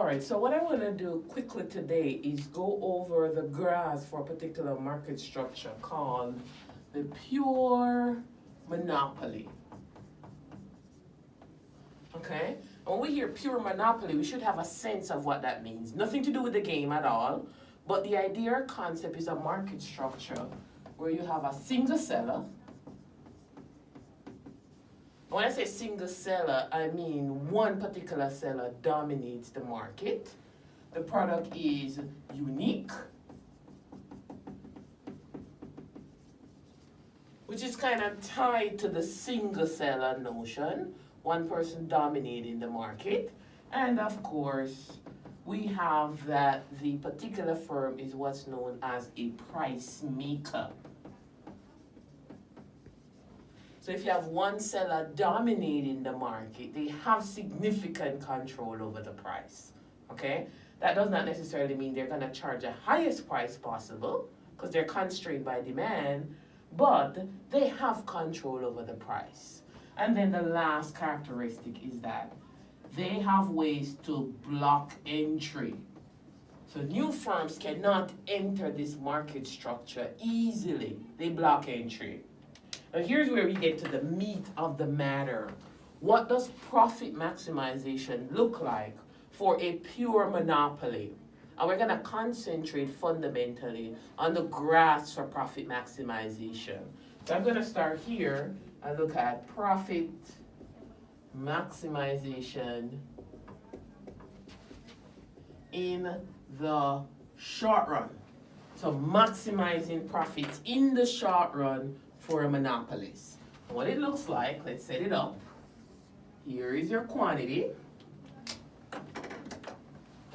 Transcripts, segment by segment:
Alright, so what I want to do quickly today is go over the graphs for a particular market structure called the pure monopoly. Okay? And when we hear pure monopoly, we should have a sense of what that means. Nothing to do with the game at all, but the idea or concept is a market structure where you have a single seller. When I say single seller, I mean one particular seller dominates the market. The product is unique, which is kind of tied to the single seller notion, one person dominating the market. And of course, we have that the particular firm is what's known as a price maker. So if you have one seller dominating the market, they have significant control over the price, okay? That does not necessarily mean they're gonna charge the highest price possible because they're constrained by demand, but they have control over the price. And then the last characteristic is that they have ways to block entry. So new firms cannot enter this market structure easily. They block entry. Now here's where we get to the meat of the matter. What does profit maximization look like for a pure monopoly? And we're going to concentrate fundamentally on the graphs for profit maximization. So I'm going to start here and look at profit maximization in the short run. So maximizing profits in the short run for a monopolist. What it looks like, let's set it up. Here is your quantity.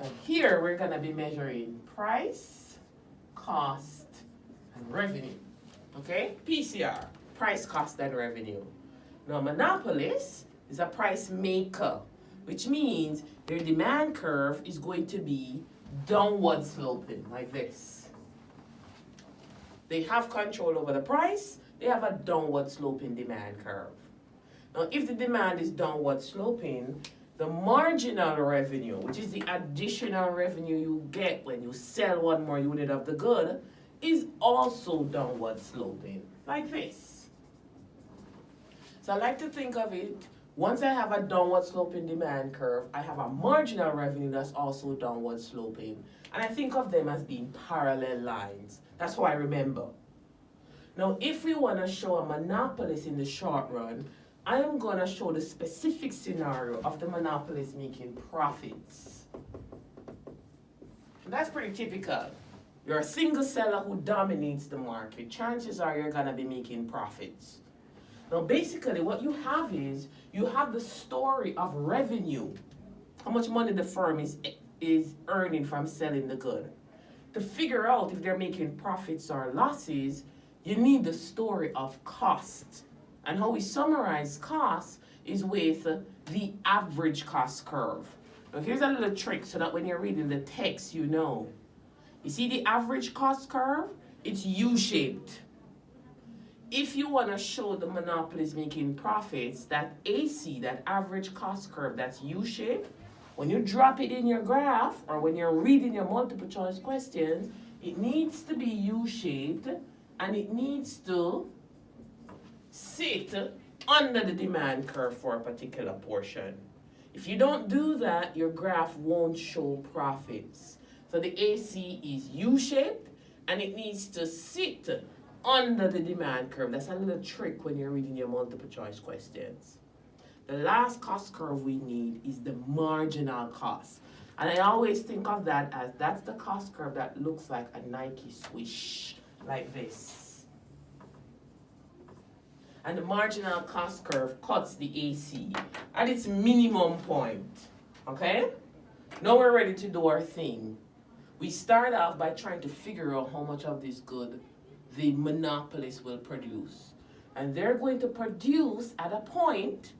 And here we're going to be measuring price, cost, and revenue. Okay? PCR, price, cost, and revenue. Now, a monopolist is a price maker, which means their demand curve is going to be downward sloping, like this. They have control over the price. They have a downward sloping demand curve. Now, if the demand is downward sloping, the marginal revenue, which is the additional revenue you get when you sell one more unit of the good, is also downward sloping, like this. So I like to think of it, once I have a downward sloping demand curve, I have a marginal revenue that's also downward sloping. And I think of them as being parallel lines. That's how I remember. Now, if we want to show a monopolist in the short run, I am going to show the specific scenario of the monopolist making profits. And that's pretty typical. You're a single seller who dominates the market. Chances are you're going to be making profits. Now, basically, what you have is, you have the story of revenue. How much money the firm is earning from selling the good. To figure out if they're making profits or losses, you need the story of cost. And how we summarize cost is with the average cost curve. Now here's a little trick so that when you're reading the text, you know. You see the average cost curve? It's U-shaped. If you want to show the monopolist making profits, that AC, that average cost curve, that's U-shaped, when you drop it in your graph or when you're reading your multiple choice questions, it needs to be U-shaped and it needs to sit under the demand curve for a particular portion. If you don't do that, your graph won't show profits. So the AC is U-shaped and it needs to sit under the demand curve. That's a little trick when you're reading your multiple choice questions. The last cost curve we need is the marginal cost. And I always think of that as that's the cost curve that looks like a Nike swoosh, like this. And the marginal cost curve cuts the AC at its minimum point. Okay? Now we're ready to do our thing. We start off by trying to figure out how much of this good the monopolist will produce. And they're going to produce at a point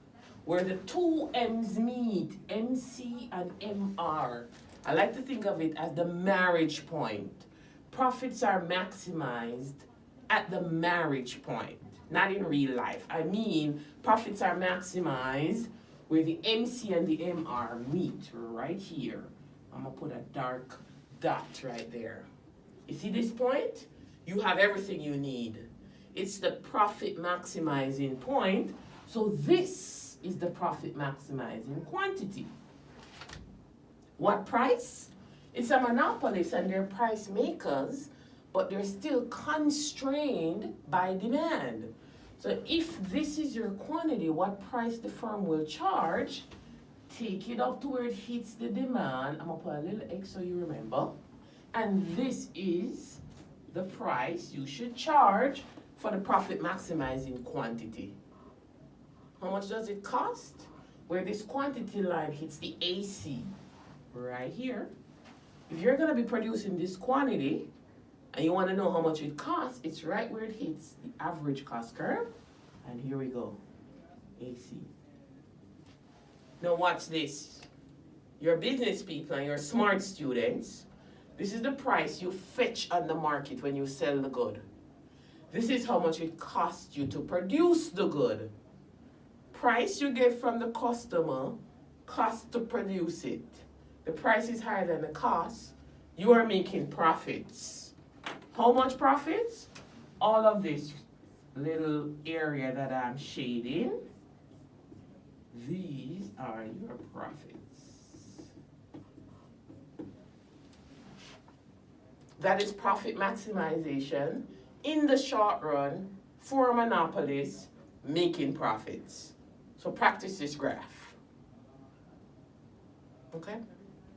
where the two M's meet, MC and MR. I like to think of it as the marriage point. Profits are maximized at the marriage point, not in real life. I mean, profits are maximized where the MC and the MR meet right here. I'm going to put a dark dot right there. You see this point? You have everything you need. It's the profit maximizing point. So this is the profit maximizing quantity. What price? It's a monopolist and they're price makers, but they're still constrained by demand. So if this is your quantity, what price the firm will charge, take it up to where it hits the demand. I'm gonna put a little X so you remember. And this is the price you should charge for the profit maximizing quantity. How much does it cost? Where this quantity line hits the AC, right here. If you're gonna be producing this quantity and you wanna know how much it costs, it's right where it hits the average cost curve. And here we go, AC. Now watch this. Your business people and your smart students, this is the price you fetch on the market when you sell the good. This is how much it costs you to produce the good. Price you get from the customer, cost to produce it. The price is higher than the cost. You are making profits. How much profits? All of this little area that I'm shading, these are your profits. That is profit maximization in the short run for monopolists making profits. So practice this graph. Okay?